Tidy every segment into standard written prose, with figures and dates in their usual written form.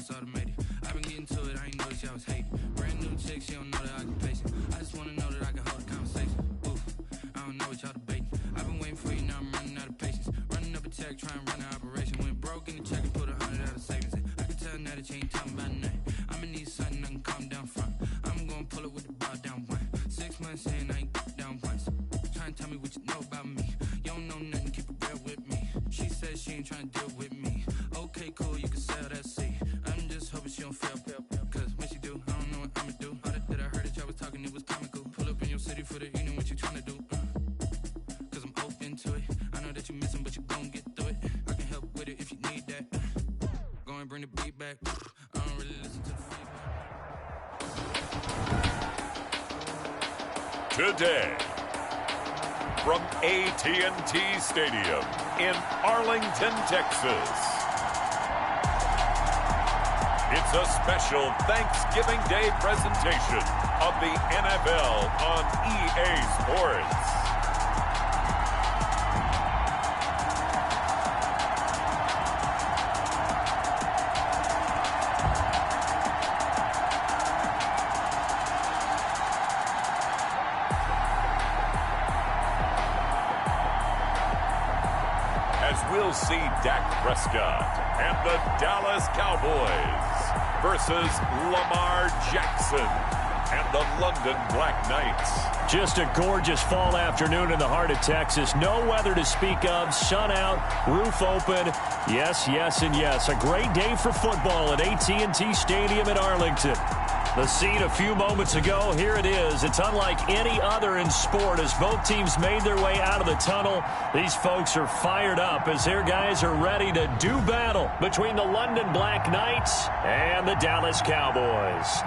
it's automated. I've been getting to it, I ain't noticed y'all was hating. Brand new chick, she don't know the occupation. I just wanna know that I can hold a conversation. Ooh, I don't know what y'all debating. I've been waiting for you, now I'm running out of patience. Running up a check, trying to run an operation. Went broke in the check and put 100 out of savings. I can tell now that you ain't talking about nothing. I'ma need something I can calm down from. I'm gonna pull it with the bow down one. 6 months in, I ain't down once. Trying to tell me what you know about me. You don't know nothing, keep it real with me. She said she ain't trying to deal with me. Okay, cool, you can sell that seed. I'm just hoping she don't fail. Cause when she do, I don't know what I'ma do. All that I heard that y'all was talking, it was comical. Pull up in your city for the evening, what you trying to do? Cause I'm open to it. I know that you missing, but you gon' get through it. I can help with it if you need that. Go and bring the beat back. I don't really listen to the feedback. Today, from AT&T Stadium in Arlington, Texas. It's a special Thanksgiving Day presentation of the NFL on EA Sports. We'll see Dak Prescott and the Dallas Cowboys versus Lamar Jackson and the London Black Knights. Just a gorgeous fall afternoon in the heart of Texas. No weather to speak of. Sun out, roof open. Yes, yes, and yes. A great day for football at AT&T Stadium in Arlington. The scene a few moments ago, here it is. It's unlike any other in sport as both teams made their way out of the tunnel. These folks are fired up as their guys are ready to do battle between the London Black Knights and the Dallas Cowboys.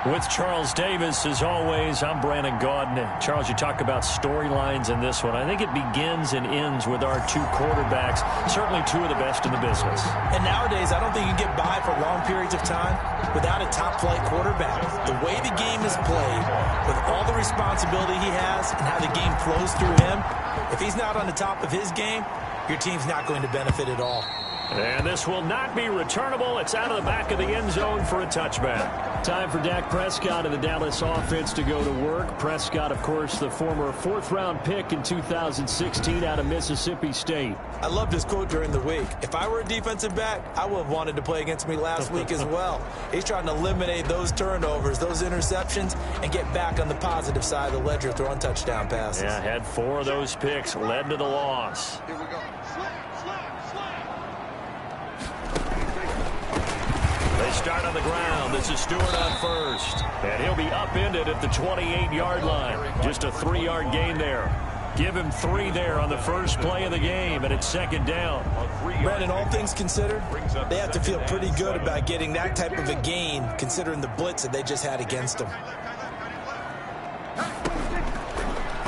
With Charles Davis, as always, I'm Brandon Gaudin. Charles, you talk about storylines in this one. I think it begins and ends with our two quarterbacks, certainly two of the best in the business. And nowadays, I don't think you can get by for long periods of time without a top-flight quarterback. The way the game is played, with all the responsibility he has and how the game flows through him, if he's not on the top of his game, your team's not going to benefit at all. And this will not be returnable. It's out of the back of the end zone for a touchback. Time for Dak Prescott and the Dallas offense to go to work. Prescott, of course, the former fourth-round pick in 2016 out of Mississippi State. I loved his quote during the week. If I were a defensive back, I would have wanted to play against me last week as well. He's trying to eliminate those turnovers, those interceptions, and get back on the positive side of the ledger throwing touchdown passes. Yeah, had 4 of those picks, led to the loss. Here we go. They start on the ground. This is Stewart on first. And he'll be upended at the 28-yard line. Just a 3-yard gain there. Give him 3 there on the first play of the game, and it's second down. Brandon, all things considered, they have to feel pretty good about getting that type of a gain, considering the blitz that they just had against them.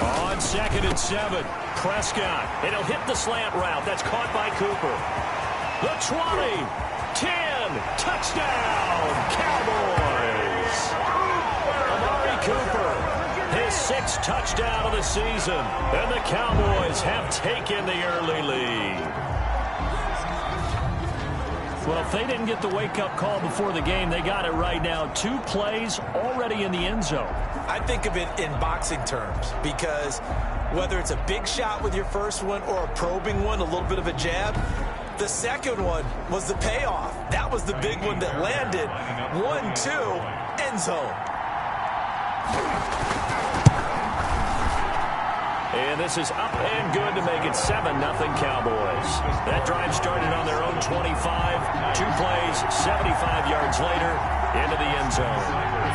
On 2nd and 7, Prescott. And he'll hit the slant route. That's caught by Cooper. The 20, 10, touchdown, Cowboys. Amari Cooper, his 6th touchdown of the season. And the Cowboys have taken the early lead. Well, if they didn't get the wake-up call before the game, they got it right now. 2 plays already in the end zone. I think of it in boxing terms because whether it's a big shot with your first one or a probing one, a little bit of a jab, the second one was the payoff. That was the big one that landed. 1-2, end zone. And this is up and good to make it 7-0 Cowboys. That drive started on their own 25. 2 plays, 75 yards later, into the end zone.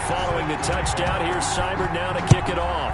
Following the touchdown, here's Seibert now to kick it off.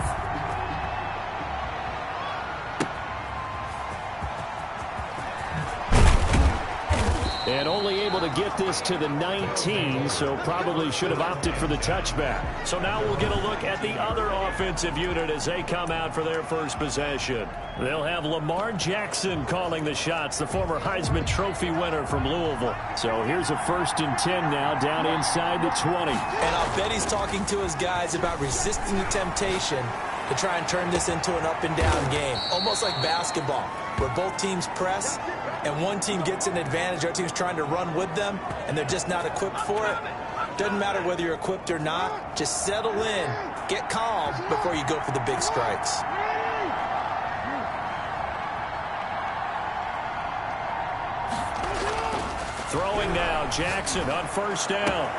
And only able to get this to the 19, so probably should have opted for the touchback. So now we'll get a look at the other offensive unit as they come out for their first possession. They'll have Lamar Jackson calling the shots, the former Heisman Trophy winner from Louisville. So here's a 1st and 10 now, down inside the 20. And I'll bet he's talking to his guys about resisting the temptation to try and turn this into an up-and-down game, almost like basketball. where both teams press and one team gets an advantage, our team's trying to run with them, and they're just not equipped for it. Doesn't matter whether you're equipped or not. Just settle in, get calm before you go for the big strikes. Throwing now, Jackson on first down.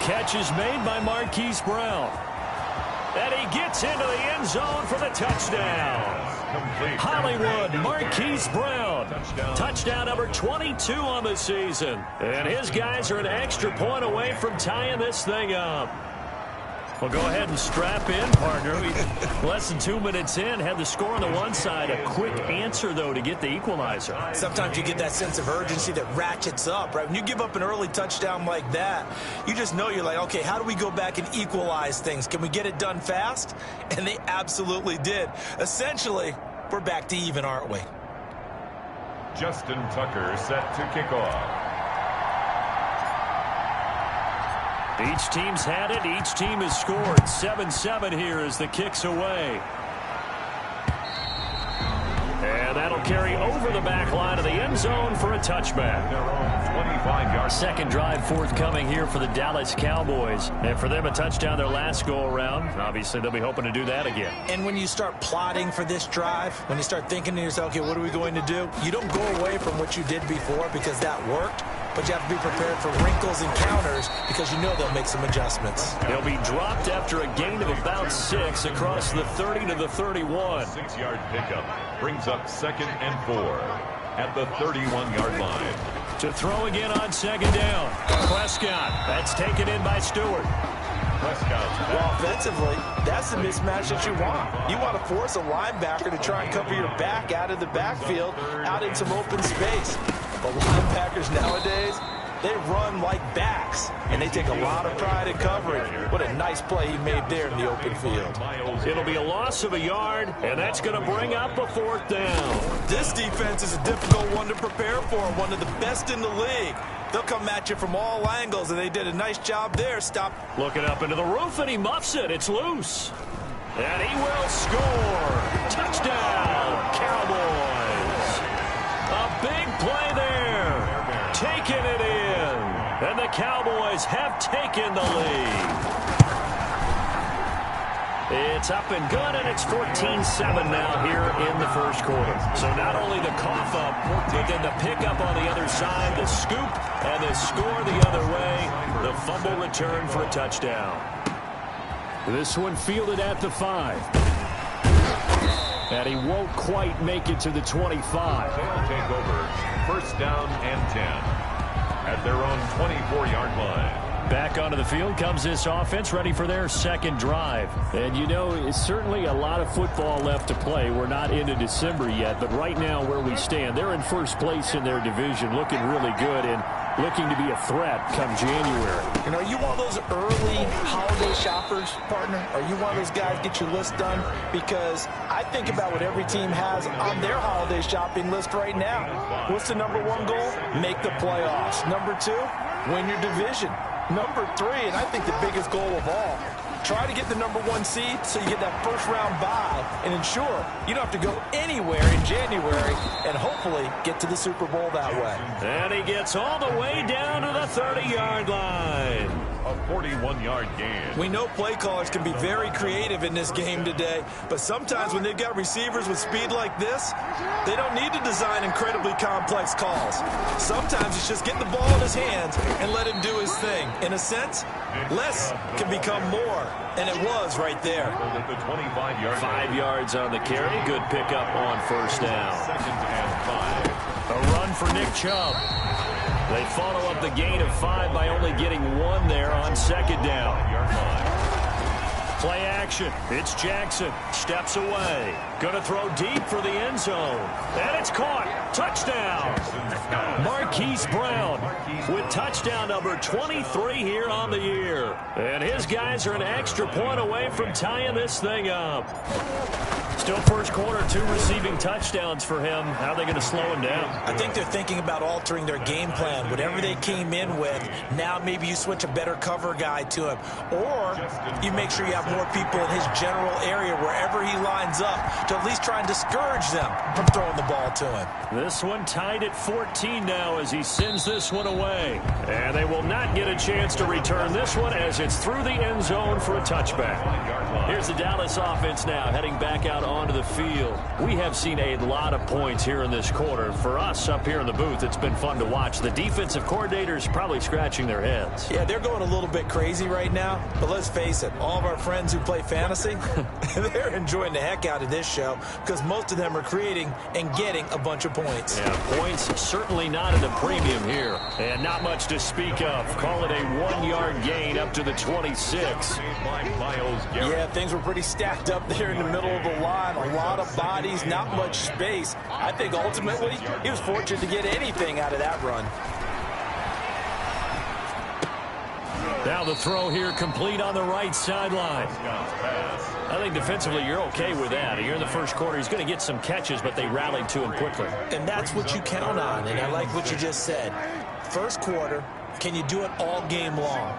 Catch is made by Marquise Brown. And he gets into the end zone for the touchdown. Hollywood, Marquise Brown. Touchdown number 22 on the season. And his guys are an extra point away from tying this thing up. Well, go ahead and strap in, partner. Less than 2 minutes in, had the score on the one side. A quick answer, though, to get the equalizer. Sometimes you get that sense of urgency that ratchets up, right? When you give up an early touchdown like that, you just know you're like, okay, how do we go back and equalize things? Can we get it done fast? And they absolutely did. Essentially, we're back to even, aren't we? Justin Tucker set to kick off. Each team's had it. Each team has scored. 7-7 here as the kick's away. And that'll carry over the back line of the end zone for a touchback. 25-yard second drive forthcoming here for the Dallas Cowboys. And for them, a touchdown their last go-around. Obviously, they'll be hoping to do that again. And when you start plotting for this drive, when you start thinking to yourself, okay, what are we going to do? You don't go away from what you did before because that worked. But you have to be prepared for wrinkles and counters because you know they'll make some adjustments. They'll be dropped after a gain of about 6 across the 30 to the 31. 6-yard pickup brings up 2nd and 4 at the 31-yard line. To throw again on second down. Prescott. That's taken in by Stewart. Well, offensively, that's the mismatch that you want. You want to force a linebacker to try and cover your back out of the backfield, out in some open space. The linebackers nowadays, they run like backs, and they take a lot of pride in coverage. What a nice play he made there in the open field. It'll be a loss of a yard, and that's going to bring up a 4th down. This defense is a difficult one to prepare for, one of the best in the league. They'll come at you from all angles, and they did a nice job there. Stop. Looking up into the roof, and he muffs it. It's loose. And he will score. Touchdown, Cowboys. A big play there. Taking it in. And the Cowboys have taken the lead. It's up and good, and it's 14-7 now here in the first quarter. So not only the cough up, but then the pickup on the other side, the scoop, and the score the other way. The fumble return for a touchdown. This one fielded at the 5. And he won't quite make it to the 25. They'll take over 1st down and 10 at their own 24-yard line. Back onto the field comes this offense, ready for their second drive. And, you know, it's certainly a lot of football left to play. We're not into December yet, but right now where we stand, they're in first place in their division, looking really good and looking to be a threat come January. You know, you want those early holiday shoppers, partner? Or you want those guys get your list done? Because I think about what every team has on their holiday shopping list right now. What's the number 1 goal? Make the playoffs. Number 2, win your division. Number 3, and I think the biggest goal of all, try to get the number 1 seed so you get that first-round bye and ensure you don't have to go anywhere in January and hopefully get to the Super Bowl that way. And he gets all the way down to the 30-yard line. A 41-yard gain. We know play callers can be very creative in this game today, but sometimes when they've got receivers with speed like this, they don't need to design incredibly complex calls. Sometimes it's just get the ball in his hands and let him do his thing. In a sense, less can become more, and it was right there. 5 yards on the carry. Good pickup on first down. 2nd and 5. A run for Nick Chubb. They follow up the gain of 5 by only getting 1 there on second down. Play action. It's Jackson. Steps away. Going to throw deep for the end zone. And it's caught. Touchdown. Marquise Brown with touchdown number 23 here on the year. And his guys are an extra point away from tying this thing up. Still first quarter, 2 receiving touchdowns for him. How are they going to slow him down? I think they're thinking about altering their game plan. Whatever they came in with, now maybe you switch a better cover guy to him. Or you make sure you have more people in his general area wherever he lines up to at least try and discourage them from throwing the ball to him. This one tied at 14 now as he sends this one away. And they will not get a chance to return this one as it's through the end zone for a touchback. Here's the Dallas offense now heading back out onto the field. We have seen a lot of points here in this quarter. For us up here in the booth, it's been fun to watch. The defensive coordinators probably scratching their heads. Yeah, they're going a little bit crazy right now. But let's face it, all of our friends who play fantasy, they're enjoying the heck out of this show because most of them are creating and getting a bunch of points. Yeah, points certainly not at a premium here. And not much to speak of. Call it a 1-yard gain up to the 26. Yeah, things were pretty stacked up there in the middle of the line. A lot of bodies, not much space. I think ultimately he was fortunate to get anything out of that run. Now the throw here complete on the right sideline. I think defensively you're okay with that. Here in the first quarter, he's going to get some catches, but they rallied to him quickly. And that's what you count on, and I like what you just said. First quarter, can you do it all game long?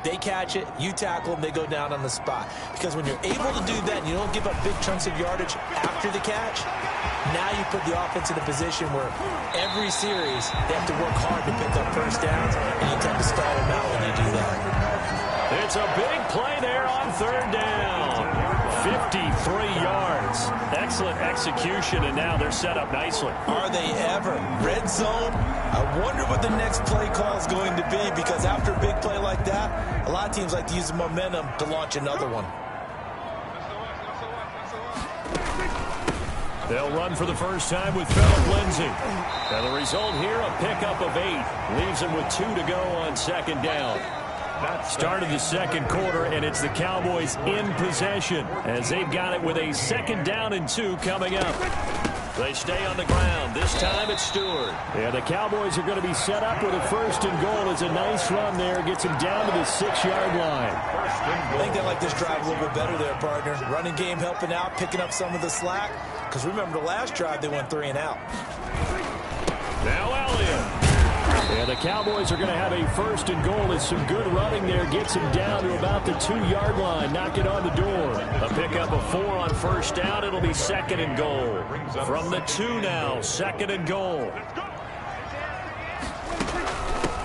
They catch it, you tackle them, they go down on the spot. Because when you're able to do that and you don't give up big chunks of yardage after the catch, now you put the offense in a position where every series they have to work hard to pick up first downs, and you tend to stall them out when you do that. It's a big play there on third down. 53 yards. Excellent execution, and now they're set up nicely. Are they ever? Red zone? I wonder what the next play call is going to be, because after a big play like that, a lot of teams like to use the momentum to launch another one. They'll run for the first time with Phillip Lindsay. And the result here, a pickup of 8. Leaves them with 2 to go on second down. Start of the second quarter, and it's the Cowboys in possession as they've got it with a 2nd down and 2 coming up. They stay on the ground. This time it's Stewart. Yeah, the Cowboys are going to be set up with a 1st and goal. It's a nice run there. Gets them down to the 6-yard line. I think they like this drive a little bit better there, partner. Running game helping out, picking up some of the slack. Because remember, the last drive they went 3 and out. Now Elliott. And the Cowboys are going to have a 1st and goal. It's some good running there. Gets him down to about the 2-yard line. Knock it on the door. A pickup of 4 on 1st down. It'll be 2nd and goal. From the 2 now, 2nd and goal.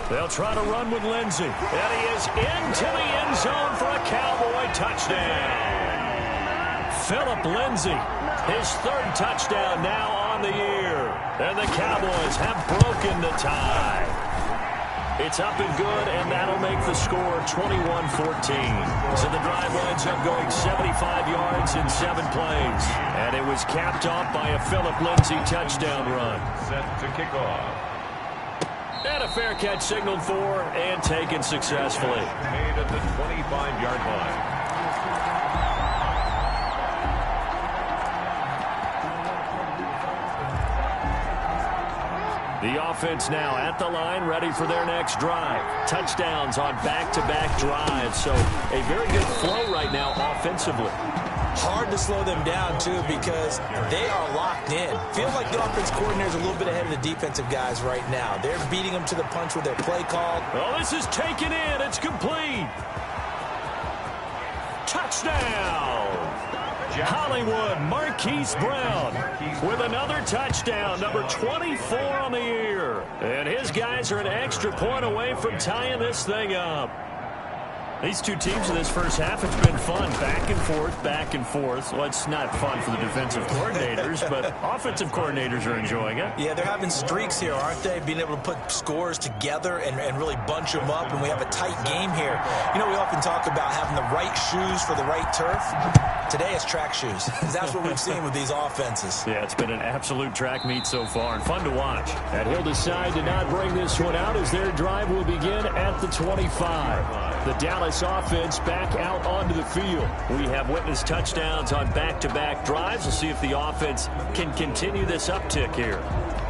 They'll try to run with Lindsay. And he is into the end zone for a Cowboy touchdown. Phillip Lindsay, his 3rd touchdown now on the year. And the Cowboys have broken the tie. It's up and good, and that'll make the score 21-14. So the drive winds up going 75 yards in 7 plays. And it was capped off by a Phillip Lindsay touchdown run. Set to kick off. And a fair catch signaled for and taken successfully. Made at the 25-yard line. The offense now at the line, ready for their next drive. Touchdowns on back-to-back drives, so a very good flow right now offensively. Hard to slow them down, too, because they are locked in. Feels like the offense coordinator is a little bit ahead of the defensive guys right now. They're beating them to the punch with their play call. Oh, this is taken in. It's complete. Touchdown. Hollywood Marquise Brown with another touchdown, number 24 on the year. And his guys are an extra point away from tying this thing up. These two teams in this first half, it's been fun. Back and forth, back and forth. Well, it's not fun for the defensive coordinators, but offensive coordinators are enjoying it. Yeah, they're having streaks here, aren't they? Being able to put scores together and really bunch them up, and we have a tight game here. You know, we often talk about having the right shoes for the right turf. Today it's track shoes. That's what we've seen with these offenses. Yeah, it's been an absolute track meet so far and fun to watch. And he'll decide to not bring this one out as their drive will begin at the 25. The Dallas offense back out onto the field. We have witnessed touchdowns on back-to-back drives. We'll see if the offense can continue this uptick here.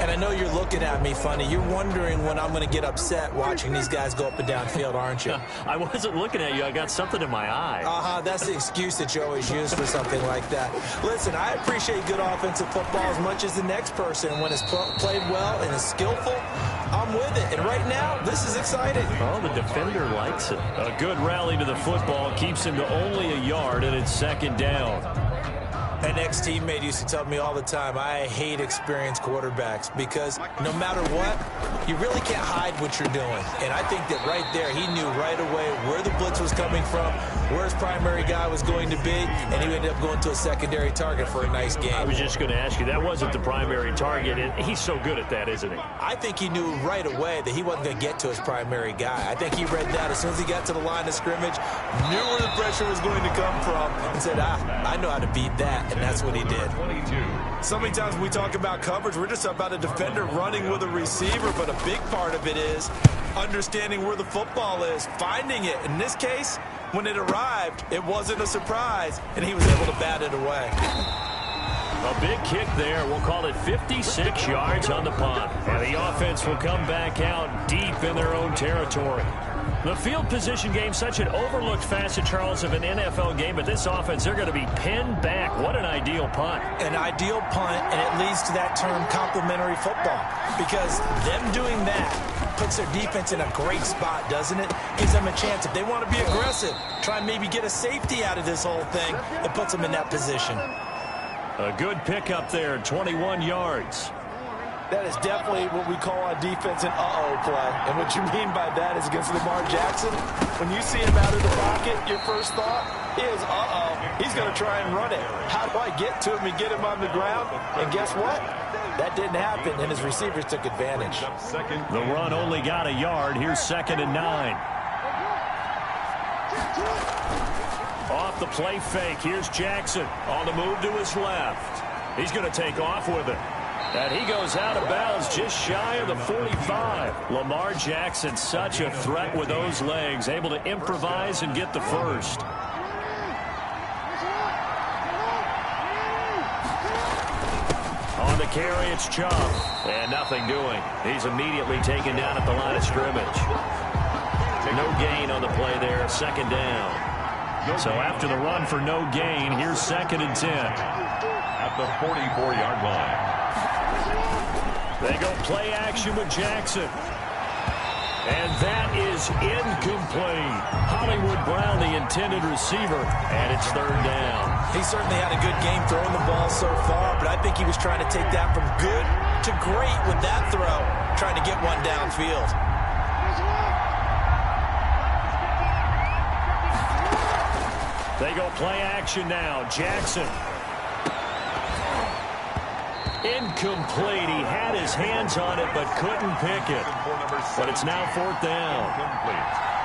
And I know you're looking at me funny. You're wondering when I'm going to get upset watching these guys go up and down field, aren't you? I wasn't looking at you. I got something in my eye. That's the excuse that you always use for something like that. Listen, I appreciate good offensive football as much as the next person. When it's played well and is skillful, I'm with it. And right now, this is exciting. Oh, the defender likes it. A good rally to the football keeps him to only a yard, and it's second down. An ex-teammate used to tell me all the time, I hate experienced quarterbacks because no matter what, you really can't hide what you're doing. And I think that right there, he knew right away where the blitz was coming from, where his primary guy was going to be, and he ended up going to a secondary target for a nice game. I was just going to ask you, that wasn't the primary target, and he's so good at that, isn't he? I think he knew right away that he wasn't going to get to his primary guy. I think he read that as soon as he got to the line of scrimmage, knew where the pressure was going to come from, and said, I know how to beat that. And that's what he did. 22. So many times when we talk about coverage, we're just about a defender running with a receiver, but a big part of it is understanding where the football is, finding it. In this case, when it arrived, it wasn't a surprise, and he was able to bat it away. A big kick there. We'll call it 56 yards on the punt. And the offense will come back out deep in their own territory. The field position game, such an overlooked facet, Charles, of an NFL game, but this offense, they're going to be pinned back. What an ideal punt. An ideal punt, and it leads to that term complementary football, because them doing that puts their defense in a great spot, doesn't it? Gives them a chance. If they want to be aggressive, try and maybe get a safety out of this whole thing, it puts them in that position. A good pickup there, 21 yards. That is definitely what we call on defense an uh-oh play. And what you mean by that is against Lamar Jackson, when you see him out of the pocket, your first thought is, uh-oh, he's going to try and run it. How do I get to him and get him on the ground? And guess what? That didn't happen, and his receivers took advantage. The run only got a yard. Here's 2nd and 9. Off the play fake. Here's Jackson on the move to his left. He's going to take off with it. And he goes out of bounds just shy of the 45. Lamar Jackson, such a threat with those legs, able to improvise and get the first. On the carry, it's Chubb. And nothing doing. He's immediately taken down at the line of scrimmage. No gain on the play there, 2nd down. So after the run for no gain, here's 2nd and 10. At the 44-yard line. They go play action with Jackson. And that is incomplete. Hollywood Brown, the intended receiver, and it's 3rd down. He certainly had a good game throwing the ball so far, but I think he was trying to take that from good to great with that throw, trying to get one downfield. They go play action now. Jackson. Incomplete. He had his hands on it but couldn't pick it. But it's now 4th down.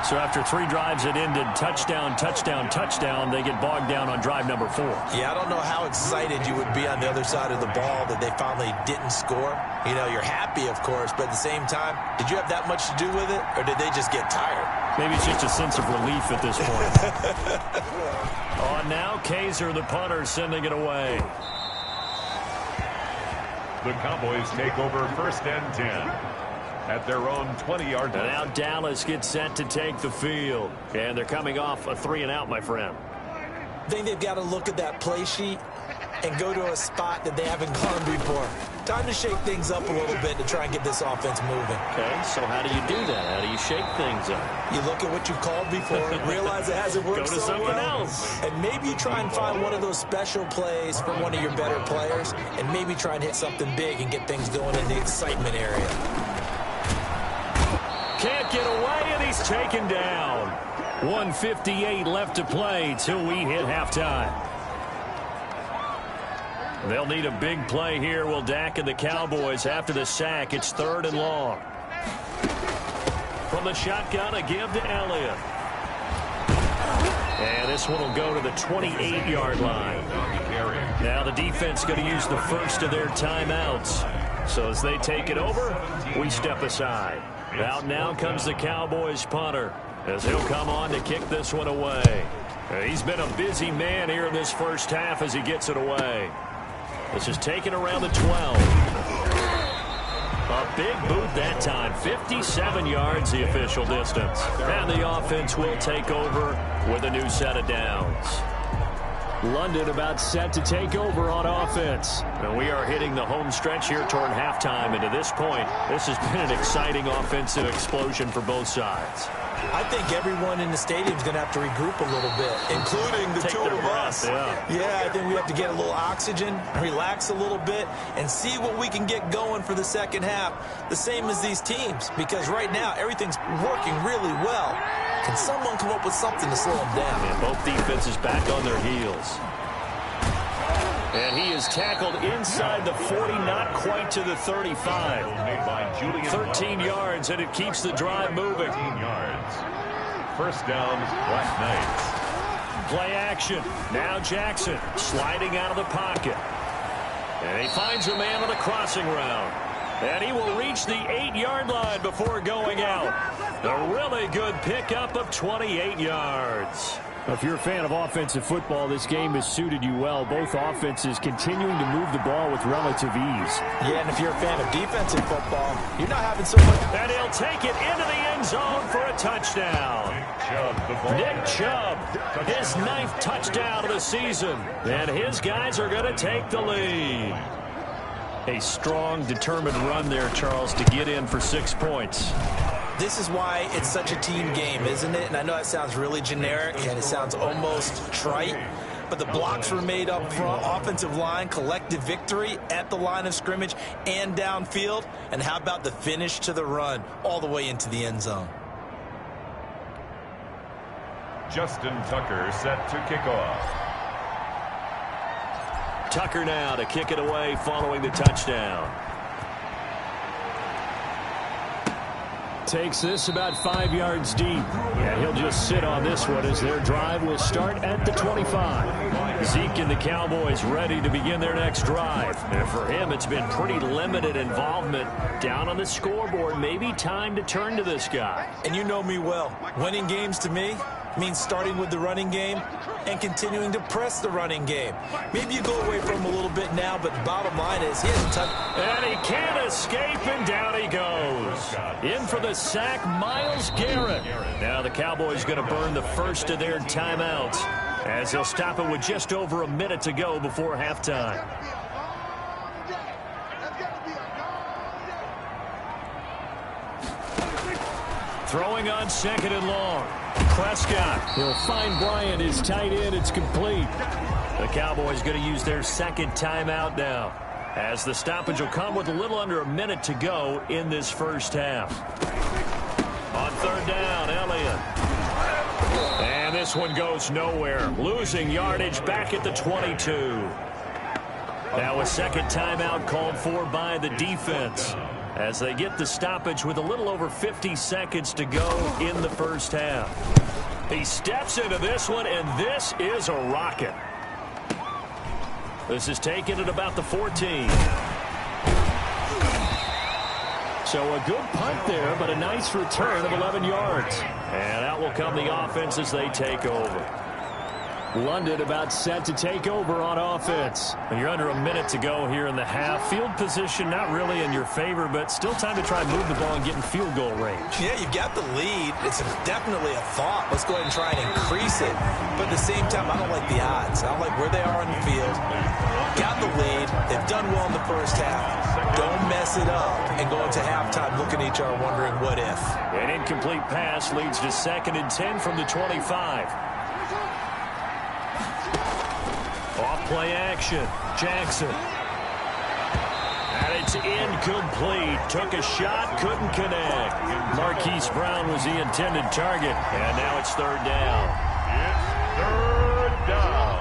So after 3 drives that ended touchdown, touchdown, touchdown, they get bogged down on drive number 4. Yeah, I don't know how excited you would be on the other side of the ball that they finally didn't score. You know, you're happy, of course, but at the same time, did you have that much to do with it, or did they just get tired? Maybe it's just a sense of relief at this point. On now, Kaiser, the punter, sending it away. The Cowboys take over 1st and 10 at their own 20-yard line. And now Dallas gets set to take the field. And they're coming off a 3-and-out, my friend. I think they've got to look at that play sheet and go to a spot that they haven't gone before. Time to shake things up a little bit to try and get this offense moving. Okay, so how do you do that? How do you shake things up? You look at what you called before, realize it hasn't worked Go to so something well, else. and maybe you try and find one of those special plays from one of your better players, and maybe try and hit something big and get things going in the excitement area. Can't get away, and he's taken down. 1:58 left to play till we hit halftime. They'll need a big play here, will Dak and the Cowboys. After the sack, it's 3rd and long. From the shotgun, a give to Elliott. And this one will go to the 28-yard line. Now the defense going to use the first of their timeouts. So as they take it over, we step aside. Out now comes the Cowboys punter, as he'll come on to kick this one away. He's been a busy man here in this first half as he gets it away. This is taken around the 12. A big boot that time. 57 yards the official distance. And the offense will take over with a new set of downs. London about set to take over on offense. And we are hitting the home stretch here toward halftime. And to this point, this has been an exciting offensive explosion for both sides. I think everyone in the stadium is going to have to regroup a little bit, including the two of us. Yeah, I think we have to get a little oxygen, relax a little bit, and see what we can get going for the second half, the same as these teams, because right now everything's working really well. Can someone come up with something to slow them down? And both defenses back on their heels. And he is tackled inside the 40, not quite to the 35. 13 yards, and it keeps the drive moving. 13 yards. First down, Black Knights. Play action. Now Jackson sliding out of the pocket. And he finds a man on the crossing route. And he will reach the 8-yard line before going out. A really good pickup of 28 yards. If you're a fan of offensive football, this game has suited you well. Both offenses continuing to move the ball with relative ease. Yeah, and if you're a fan of defensive football, you're not having so much. And he'll take it into the end zone for a touchdown. Nick Chubb, his 9th touchdown of the season. And his guys are going to take the lead. A strong, determined run there, Charles, to get in for 6 points. This is why it's such a team game, isn't it? And I know that sounds really generic and it sounds almost trite, but the blocks were made up front, offensive line, collective victory at the line of scrimmage and downfield. And how about the finish to the run all the way into the end zone? Justin Tucker set to kick off. Tucker now to kick it away following the touchdown. Takes this about 5 yards deep. Yeah, he'll just sit on this one as their drive will start at the 25. Zeke and the Cowboys ready to begin their next drive. And for him, it's been pretty limited involvement down on the scoreboard. Maybe time to turn to this guy. And you know me well. Winning games to me means starting with the running game and continuing to press the running game. Maybe you go away from him a little bit now, but the bottom line is he hasn't touched. And he can't escape, and down he goes. In for the sack, Myles Garrett. Now the Cowboys going to burn the first of their timeouts as they'll stop it with just over a minute to go before halftime. Throwing on 2nd and long. Prescott. He'll find Bryant, his tight end. It's complete. The Cowboys going to use their 2nd timeout now, as the stoppage will come with a little under a minute to go in this first half. On 3rd down, Elliott. And this one goes nowhere. Losing yardage back at the 22. Now a 2nd timeout called for by the defense, as they get the stoppage with a little over 50 seconds to go in the first half. He steps into this one, and this is a rocket. This is taken at about the 14. So a good punt there, but a nice return of 11 yards. And out will come the offense as they take over. London about set to take over on offense. And you're under a minute to go here in the half. Field position not really in your favor, but still time to try and move the ball and get in field goal range. Yeah, you've got the lead. It's definitely a thought. Let's go ahead and try and increase it. But at the same time, I don't like the odds. I don't like where they are on the field. Got the lead. They've done well in the first half. Don't mess it up and go into halftime looking at each other wondering what if. An incomplete pass leads to 2nd and 10 from the 25. Off play action. Jackson. And it's incomplete. Took a shot, couldn't connect. Marquise Brown was the intended target. And now it's 3rd down. It's 3rd down.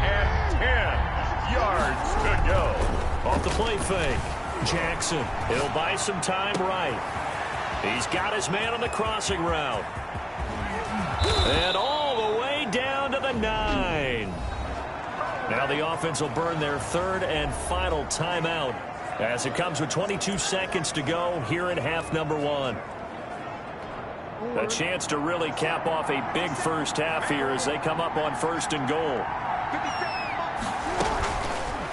And 10 yards to go. Off the play fake. Jackson. He'll buy some time right. He's got his man on the crossing route. And all the way down to the 9. Now the offense will burn their 3rd and final timeout as it comes with 22 seconds to go here in half number 1. A chance to really cap off a big first half here as they come up on 1st and goal.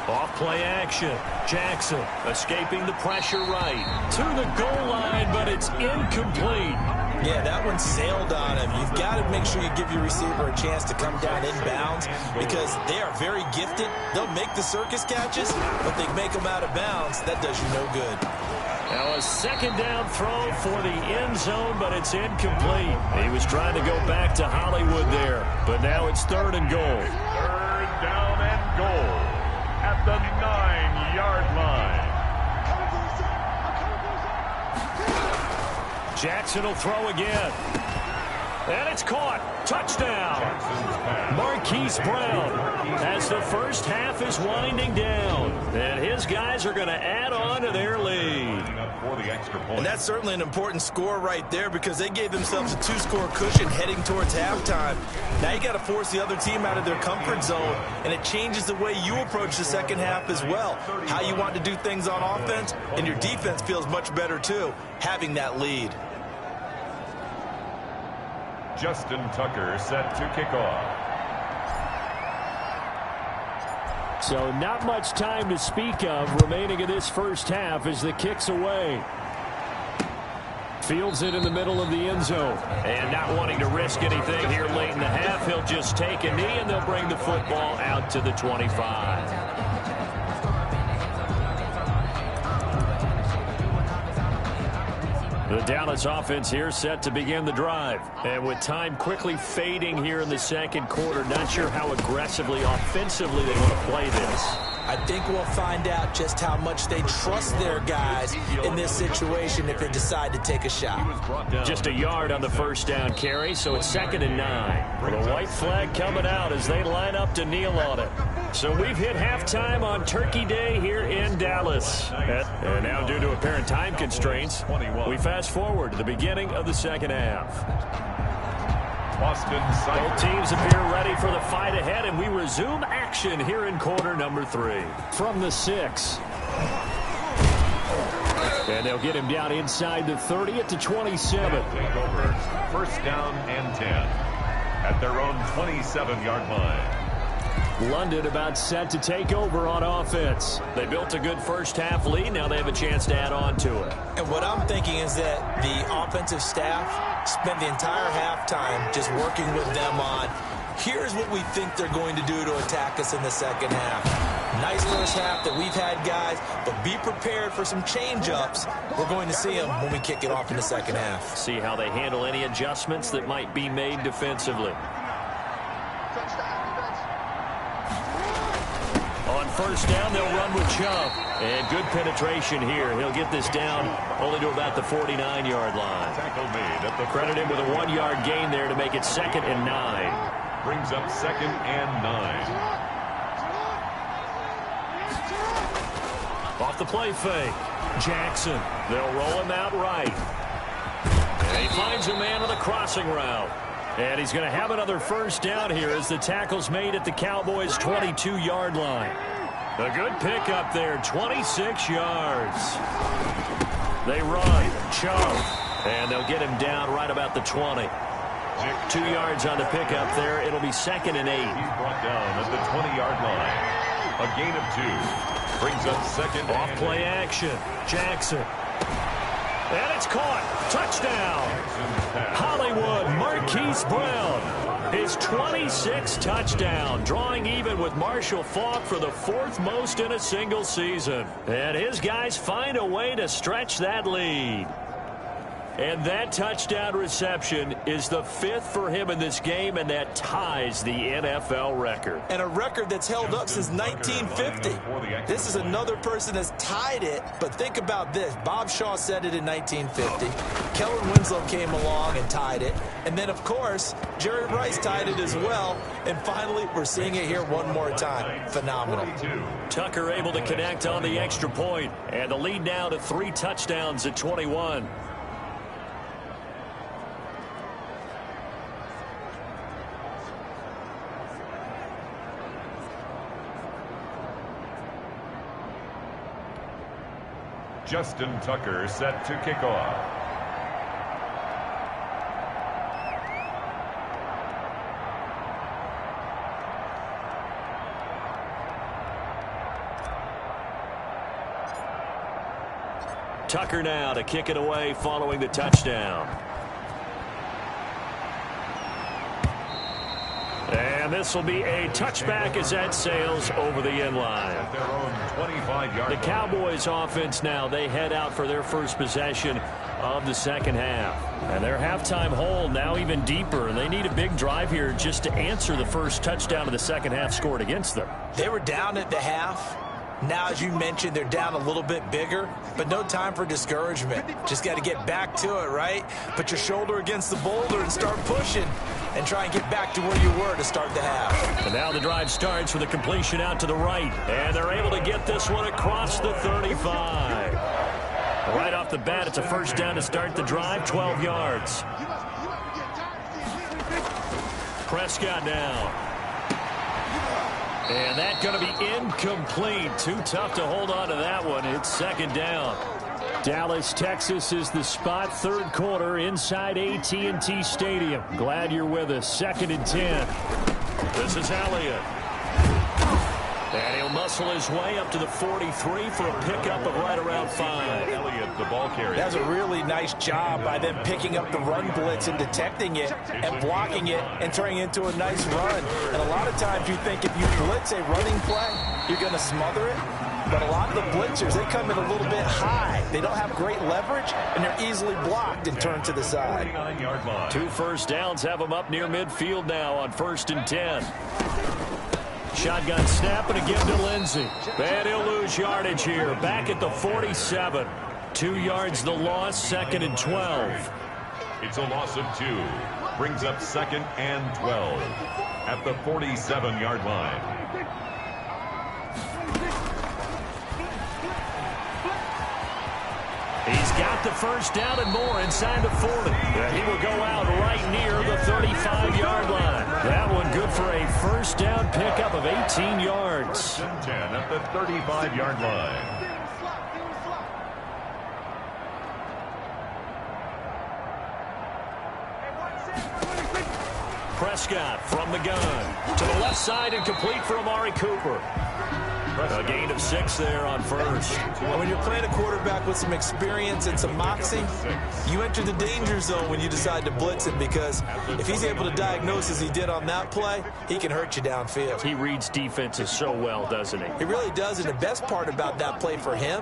Off Play action. Jackson escaping the pressure right. To the goal line, but it's incomplete. Yeah, that one sailed on him. You've got to make sure you give your receiver a chance to come down inbounds because they are very gifted. They'll make the circus catches, but they make them out of bounds. That does you no good. Now a second down throw for the end zone, but it's incomplete. He was trying to go back to Hollywood there, but now it's 3rd and goal. 3rd down and goal at the 9-yard line. Jackson will throw again. And it's caught. Touchdown. Marquise Brown as the first half is winding down. And his guys are going to add on to their lead. And that's certainly an important score right there because they gave themselves a 2-score cushion heading towards halftime. Now you got to force the other team out of their comfort zone, and it changes the way you approach the second half as well. How you want to do things on offense, and your defense feels much better too, having that lead. Justin Tucker set to kick off. So not much time to speak of remaining in this first half as the kick's away. Fields it in the middle of the end zone. And not wanting to risk anything here late in the half, he'll just take a knee and they'll bring the football out to the 25. The Dallas offense here set to begin the drive. And with time quickly fading here in the second quarter, not sure how aggressively, offensively they want to play this. I think we'll find out just how much they trust their guys in this situation if they decide to take a shot. Just a yard on the first down carry, so it's 2nd and 9. With a white flag coming out as they line up to kneel on it. So we've hit halftime on Turkey Day here in Dallas. And now due to apparent time constraints, we fast forward to the beginning of the second half. Both teams appear ready for the fight ahead, and we resume action here in quarter number 3. From the 6. And they'll get him down inside the 30 at the 27. First down and 10 at their own 27-yard line. London about set to take over on offense. They built a good first half lead. Now they have a chance to add on to it. And what I'm thinking is that the offensive staff spent the entire halftime just working with them on, here's what we think they're going to do to attack us in the second half. Nice first half that we've had, guys, but be prepared for some change-ups. We're going to see them when we kick it off in the second half. See how they handle any adjustments that might be made defensively. On first down, they'll run with Chubb. And good penetration here. He'll get this down only to about the 49-yard line. Credit him with a 1-yard gain there to make it 2nd and 9. Brings up 2nd and 9. Off the play fake. Jackson. They'll roll him out right. And he finds a man on the crossing route. And he's going to have another first down here as the tackle's made at the Cowboys' 22-yard line. A good pickup there, 26 yards. They run, Chubb, and they'll get him down right about the 20. 2 yards on the pickup there. It'll be 2nd and 8. He's brought down at the 20-yard line. A gain of 2. Brings up 2nd. Off play action. Jackson. And it's caught. Touchdown. Hollywood, Marquise Brown. His 26th touchdown, drawing even with Marshall Faulk for the 4th most in a single season. And his guys find a way to stretch that lead. And that touchdown reception is the 5th for him in this game, and that ties the NFL record. And a record that's held up since 1950. This is another person that's tied it, but think about this. Bob Shaw said it in 1950. Kellen Winslow came along and tied it. And then, of course, Jerry Rice tied it as well. And finally, we're seeing it here one more time. Phenomenal. Tucker able to connect on the extra point, and the lead now to 3 touchdowns at 21. Justin Tucker set to kick off. Tucker now to kick it away following the touchdown. And this will be a touchback as that sails over the end line. The Cowboys offense now, they head out for their first possession of the second half. And their halftime hole now even deeper. And they need a big drive here just to answer the first touchdown of the second half scored against them. They were down at the half. Now, as you mentioned, they're down a little bit bigger, but no time for discouragement. Just got to get back to it, right? Put your shoulder against the boulder and start pushing and try and get back to where you were to start the half. And now the drive starts with a completion out to the right. And they're able to get this one across the 35. Right off the bat, it's a first down to start the drive, 12 yards. Prescott now. And that's going to be incomplete. Too tough to hold on to that one. It's second down. Dallas, Texas is the spot. Third quarter inside AT&T Stadium. Glad you're with us. 2nd and 10. This is Elliott. And he'll muscle his way up to the 43 for a pickup of right around 5. Elliott, the ball carrier. That's a really nice job by them picking up the run blitz and detecting it and blocking it and turning it into a nice run. And a lot of times you think if you blitz a running play, you're going to smother it. But a lot of the blitzers, they come in a little bit high. They don't have great leverage, and they're easily blocked and turned to the side. 2 first downs have them up near midfield now on 1st and 10. Shotgun snap and a give to Lindsey. And he'll lose yardage here. Back at the 47. 2 yards the loss, 2nd and 12. It's a loss of 2. Brings up 2nd and 12 at the 47-yard line. He's got the first down and more inside the 40. And he will go out right near the 35-yard line. That one good for a first down pickup of 18 yards. 10 at the 35-yard line. Prescott from the gun. To the left side and complete for Amari Cooper. A gain of 6 there on first. When you're playing a quarterback with some experience and some moxie, you enter the danger zone when you decide to blitz him, because if he's able to diagnose as he did on that play, he can hurt you downfield. He reads defenses so well, doesn't he? He really does, and the best part about that play for him,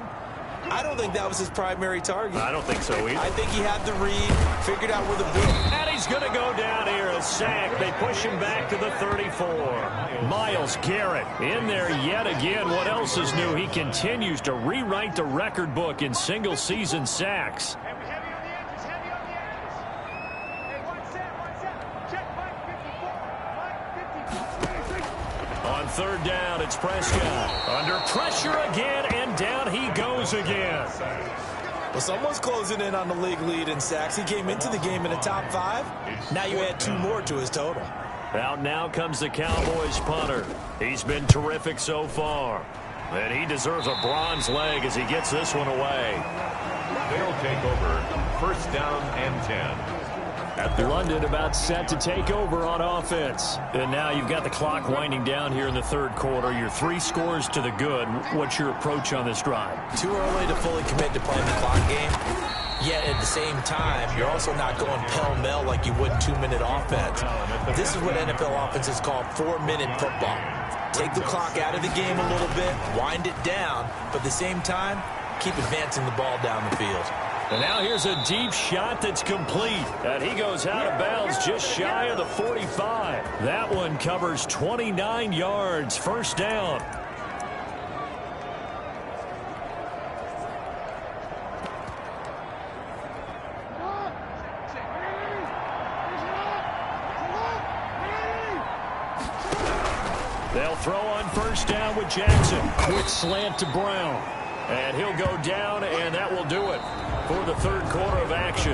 I don't think that was his primary target. I don't think so either. I think he had the read, figured out where the blitz. And he's going to go down here, a sack. They push him back to the 34. Myles Garrett in there yet again. What else is new? He continues to rewrite the record book in single-season sacks. On 3rd down, it's Prescott. Under pressure again, and down he goes again. Well, someone's closing in on the league lead in sacks. He came into the game in the top 5. Now you add 2 more to his total. Out now comes the Cowboys punter. He's been terrific so far. And he deserves a bronze leg as he gets this one away. They'll take over 1st down and 10. London about set to take over on offense. And now you've got the clock winding down here in the 3rd quarter. You're 3 scores to the good. What's your approach on this drive? Too early to fully commit to playing the clock game. Yet at the same time, you're also not going pell-mell like you would in 2-minute offense. This is what NFL offenses call 4-minute football. Take the clock out of the game a little bit, wind it down, but at the same time, keep advancing the ball down the field. And now here's a deep shot that's complete. And he goes out of bounds just shy of the 45. That one covers 29 yards. First down. They'll throw on 1st down with Jackson. Quick slant to Brown. And he'll go down, and that will do it for the 3rd quarter of action.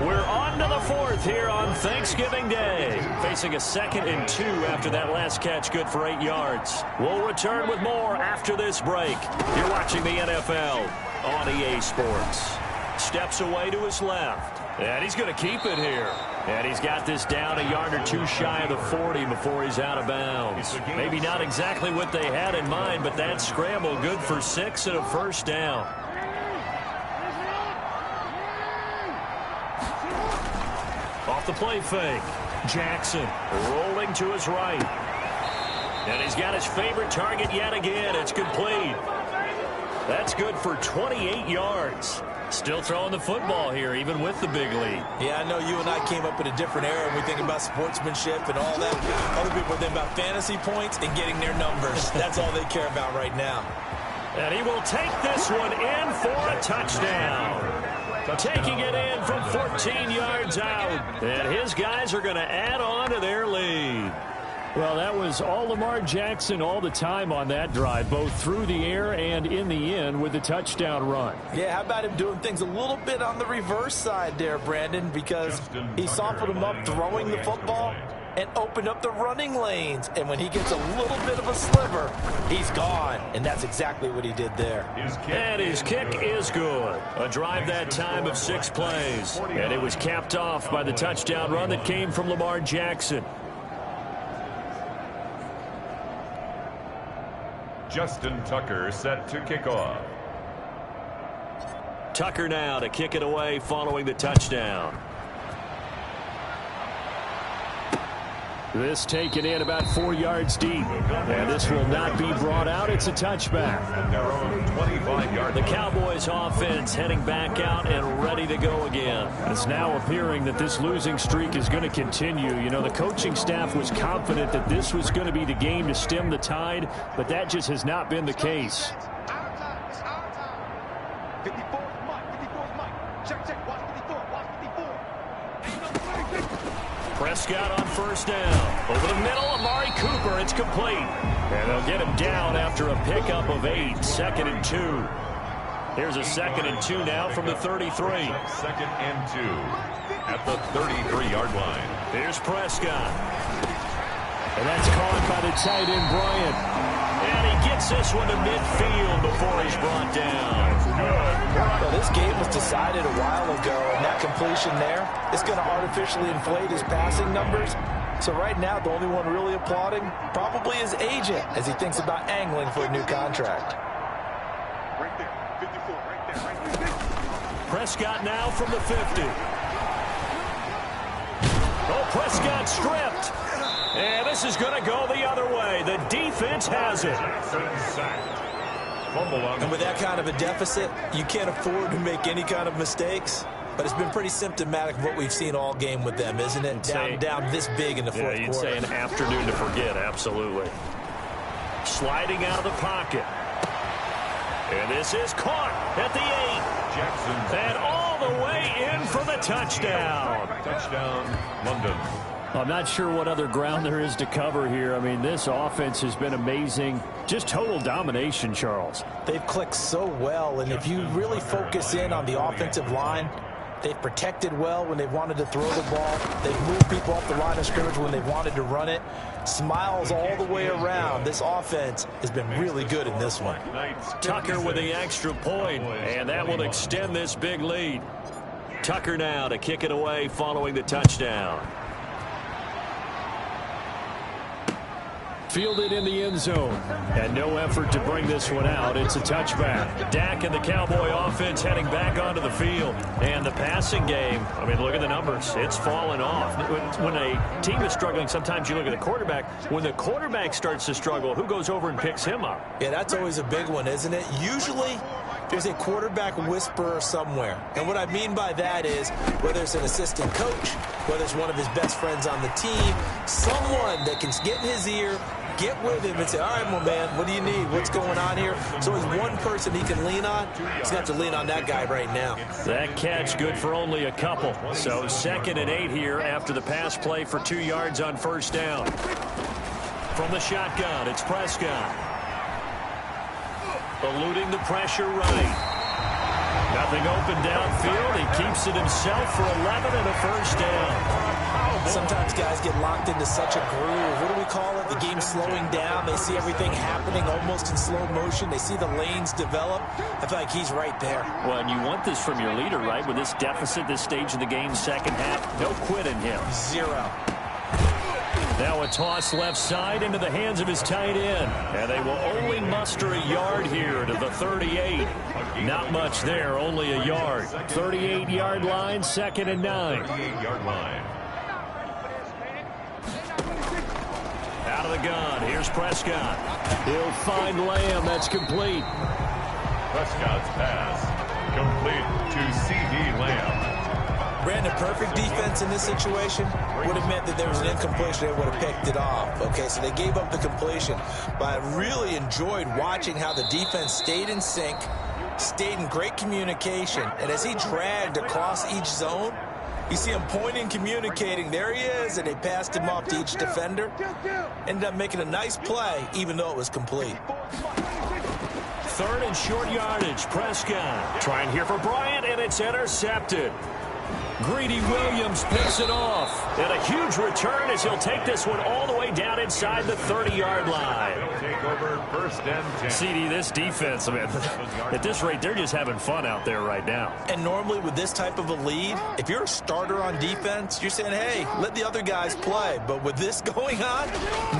We're on to the 4th here on Thanksgiving Day. Facing a 2nd and 2 after that last catch, good for 8 yards. We'll return with more after this break. You're watching the NFL on EA Sports. Steps away to his left. And he's going to keep it here. And he's got this down a yard or 2 shy of the 40 before he's out of bounds. Maybe not exactly what they had in mind, but that scramble good for 6 and a first down. off the play fake. Jackson rolling to his right. And he's got his favorite target yet again. It's complete. That's good for 28 yards. Still throwing the football here, even with the big lead. Yeah, I know you and I came up in a different era when we think about sportsmanship and all that. Other people think about fantasy points and getting their numbers. That's all they care about right now. And he will take this one in for a touchdown. Taking it in from 14 yards out. And his guys are going to add on to their lead. Well, that was all Lamar Jackson all the time on that drive, both through the air and in the end with the touchdown run. Yeah, how about him doing things a little bit on the reverse side there, Brandon, because he softened him up throwing the football and opened up the running lanes. And when he gets a little bit of a sliver, he's gone. And that's exactly what he did there. And his kick is good. A drive that time of 6 plays. And it was capped off by the touchdown run that came from Lamar Jackson. Justin Tucker set to kick off. Tucker now to kick it away following the touchdown. This taken in about 4 yards deep. And this will not be brought out. It's a touchback. The Cowboys offense heading back out and ready to go again. It's now appearing that this losing streak is going to continue. You know, the coaching staff was confident that this was going to be the game to stem the tide, but that just has not been the case. Prescott on first down. Over the middle, Amari Cooper. It's complete. And they'll get him down after a pickup of 8. 2nd and 2. Here's a 2nd and 2 now from the 33. 2nd and 2 at the 33-yard line. Here's Prescott. And that's caught by the tight end, Bryant. And he gets this one to midfield before he's brought down. Well, this game was decided a while ago, and that completion there is going to artificially inflate his passing numbers. So right now, the only one really applauding probably his agent as he thinks about angling for a new contract. Right there, 54, right there. Prescott now from the 50. Oh, Prescott stripped. And this is going to go the other way. The defense has it. And with that kind of a deficit, you can't afford to make any kind of mistakes. But it's been pretty symptomatic of what we've seen all game with them, isn't it? Down this big in the fourth quarter. You'd say an afternoon to forget, absolutely. Sliding out of the pocket. And this is caught at the 8. Jackson. And all the way in for the touchdown. Touchdown, London. I'm not sure what other ground there is to cover here. I mean, this offense has been amazing. Just total domination, Charles. They've clicked so well, and if you really focus in on the offensive line, they've protected well when they've wanted to throw the ball. They've moved people off the line of scrimmage when they've wanted to run it. Smiles all the way around. This offense has been really good in this one. Tucker with the extra point, and that will extend this big lead. Tucker now to kick it away following the touchdown. Fielded in the end zone. And no effort to bring this one out. It's a touchback. Dak and the Cowboy offense heading back onto the field. And the passing game, I mean, look at the numbers. It's fallen off. When a team is struggling, sometimes you look at the quarterback. When the quarterback starts to struggle, who goes over and picks him up? Yeah, that's always a big one, isn't it? Usually, there's a quarterback whisperer somewhere. And what I mean by that is, whether it's an assistant coach, whether it's one of his best friends on the team, someone that can get in his ear, get with him and say, all right, my man, what do you need? What's going on here? So there's one person he can lean on. He's going to have to lean on that guy right now. That catch good for only a couple. So 2nd and 8 here after the pass play for 2 yards on first down. From the shotgun, it's Prescott. Eluding the pressure right. Nothing open downfield. He keeps it himself for 11 and a first down. Sometimes guys get locked into such a groove. What do we call it? The game's slowing down. They see everything happening almost in slow motion. They see the lanes develop. I feel like he's right there. Well, and you want this from your leader, right? With this deficit, this stage of the game, second half, no quit in him. 0. Now a toss left side into the hands of his tight end. And they will only muster a yard here to the 38. Not much there, only a yard. 38-yard line, 2nd and 9. 38-yard line. of the gun. Here's Prescott. He'll find Lamb. That's complete. Prescott's pass complete to C.D. Lamb. Brandon, perfect defense in this situation would have meant that there was an incompletion. They would have picked it off. Okay, so they gave up the completion. But I really enjoyed watching how the defense stayed in sync, stayed in great communication. And as he dragged across each zone, you see him pointing, communicating. There he is, and they passed him off to each defender. Ended up making a nice play, even though it was complete. 3rd and short yardage. Prescott trying here for Bryant, and it's intercepted. Greedy Williams picks it off. And a huge return as he'll take this one all the way down inside the 30-yard line. Take over 1st and 10. CD, this defense, I mean, at this rate, they're just having fun out there right now. And normally with this type of a lead, if you're a starter on defense, you're saying, hey, let the other guys play. But with this going on,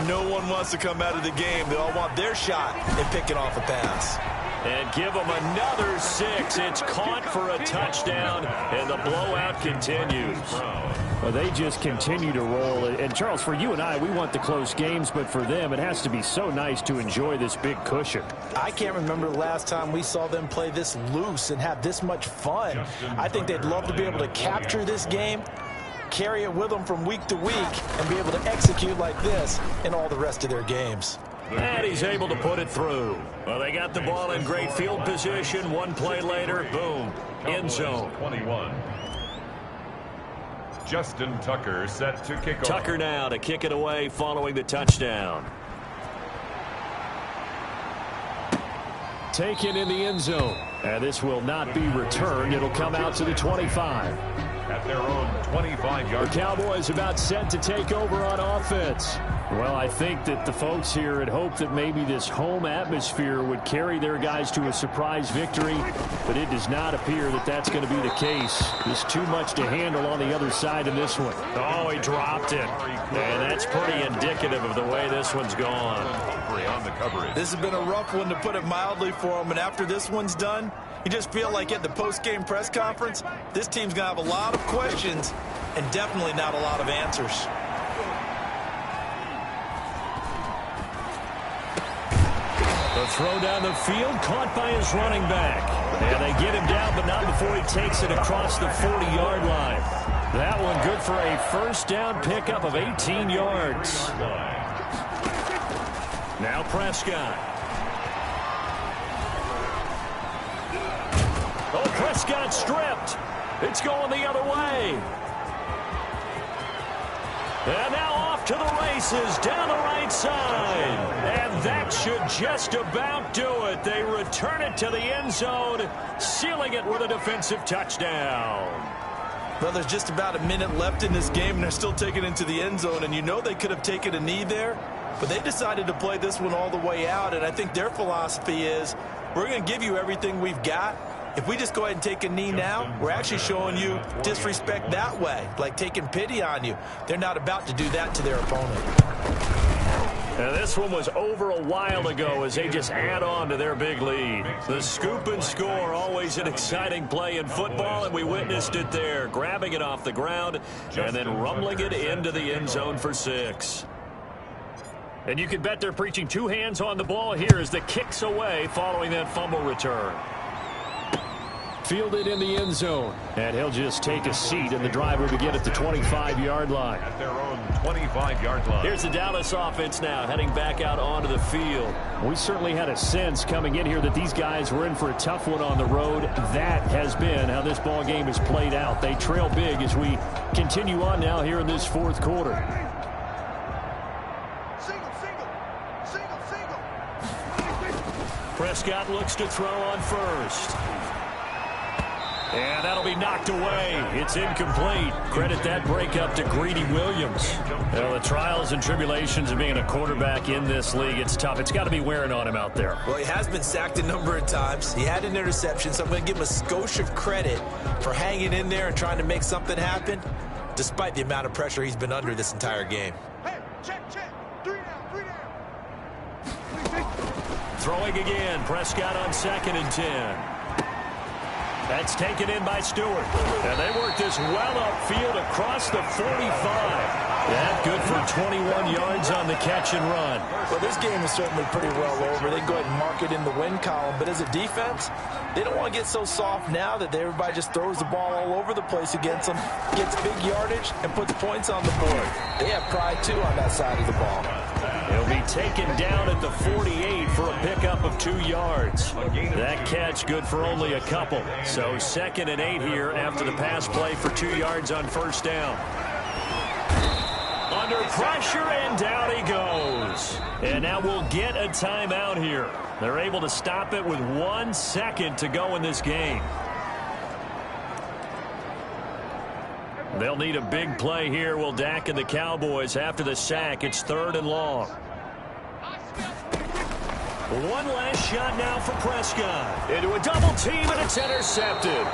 no one wants to come out of the game. They all want their shot at picking off a pass. And give them another 6. It's caught for a touchdown, and the blowout continues. Well, they just continue to roll. And, Charles, for you and I, we want the close games, but for them, it has to be so nice to enjoy this big cushion. I can't remember the last time we saw them play this loose and have this much fun. I think they'd love to be able to capture this game, carry it with them from week to week, and be able to execute like this in all the rest of their games. And he's able to put it through. Well, they got the ball in great field position. One play later, boom, end zone. 21. Justin Tucker set to kick off. Tucker now to kick it away following the touchdown. Taken in the end zone. And this will not be returned. It'll come out to the 25. At their own 25-yard. The Cowboys about set to take over on offense. Well, I think that the folks here had hoped that maybe this home atmosphere would carry their guys to a surprise victory, but it does not appear that that's going to be the case. There's too much to handle on the other side in this one. Oh, he dropped it. And that's pretty indicative of the way this one's gone. On the coverage. This has been a rough one, to put it mildly, for them. And after this one's done, you just feel like at the post-game press conference, this team's going to have a lot of questions and definitely not a lot of answers. The throw down the field, caught by his running back. And they get him down, but not before he takes it across the 40-yard line. That one good for a first down pickup of 18 yards. Now Prescott. Oh, Prescott stripped. It's going the other way. And now off to the races down the right side. And that should just about do it. They return it to the end zone, sealing it with a defensive touchdown. Well, there's just about a minute left in this game, and they're still taking it into the end zone. And you know they could have taken a knee there, but they decided to play this one all the way out. And I think their philosophy is, we're going to give you everything we've got. If we just go ahead and take a knee now, we're actually showing you disrespect that way, like taking pity on you. They're not about to do that to their opponent. Now, this one was over a while ago as they just add on to their big lead. The scoop and score, always an exciting play in football, and we witnessed it there, grabbing it off the ground and then rumbling it into the end zone for 6. And you can bet they're preaching 2 hands on the ball here as the kick's away following that fumble return. Fielded in the end zone. And he'll just take a seat, and the driver will begin at the 25-yard line. At their own 25-yard line. Here's the Dallas offense now, heading back out onto the field. We certainly had a sense coming in here that these guys were in for a tough one on the road. That has been how this ball game has played out. They trail big as we continue on now here in this 4th quarter. Prescott looks to throw on first. And that'll be knocked away. It's incomplete. Credit that breakup to Greedy Williams. Well, the trials and tribulations of being a quarterback in this league, it's tough. It's got to be wearing on him out there. Well, he has been sacked a number of times. He had an interception, so I'm going to give him a skosh of credit for hanging in there and trying to make something happen, despite the amount of pressure he's been under this entire game. Hey, check. 3 down. Throwing again. Prescott on 2nd and 10. That's taken in by Stewart. And they work this well upfield across the 45. That good for 21 yards on the catch and run. Well, this game is certainly pretty well over. They go ahead and mark it in the win column. But as a defense, they don't want to get so soft now that everybody just throws the ball all over the place against them, gets big yardage, and puts points on the board. They have pride, too, on that side of the ball. He'll be taken down at the 48 for a pickup of 2 yards. That catch good for only a couple. So 2nd and 8 here after the pass play for 2 yards on first down. Under pressure, and down he goes. And now we'll get a timeout here. They're able to stop it with 1 second to go in this game. They'll need a big play here, will Dak and the Cowboys. After the sack, it's 3rd and long. One last shot now for Prescott. Into a double team, and it's intercepted.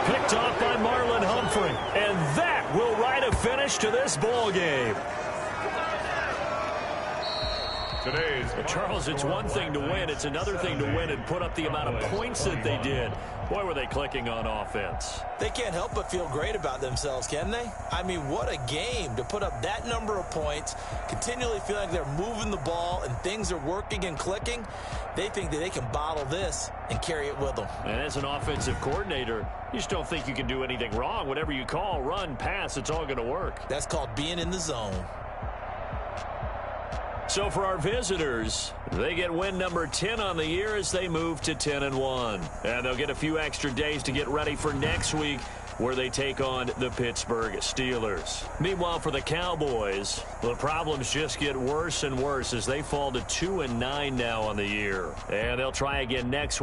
Picked off by Marlon Humphrey. And that will write a finish to this ball game. Charles, it's one thing to win. It's another thing to win and put up the amount of points that they did. Boy, were they clicking on offense. They can't help but feel great about themselves, can they? I mean, what a game to put up that number of points, continually feel like they're moving the ball and things are working and clicking. They think that they can bottle this and carry it with them. And as an offensive coordinator, you just don't think you can do anything wrong. Whatever you call, run, pass, it's all going to work. That's called being in the zone. So for our visitors, they get win number 10 on the year as they move to 10-1. And they'll get a few extra days to get ready for next week, where they take on the Pittsburgh Steelers. Meanwhile, for the Cowboys, the problems just get worse and worse as they fall to 2-9 now on the year. And they'll try again next week.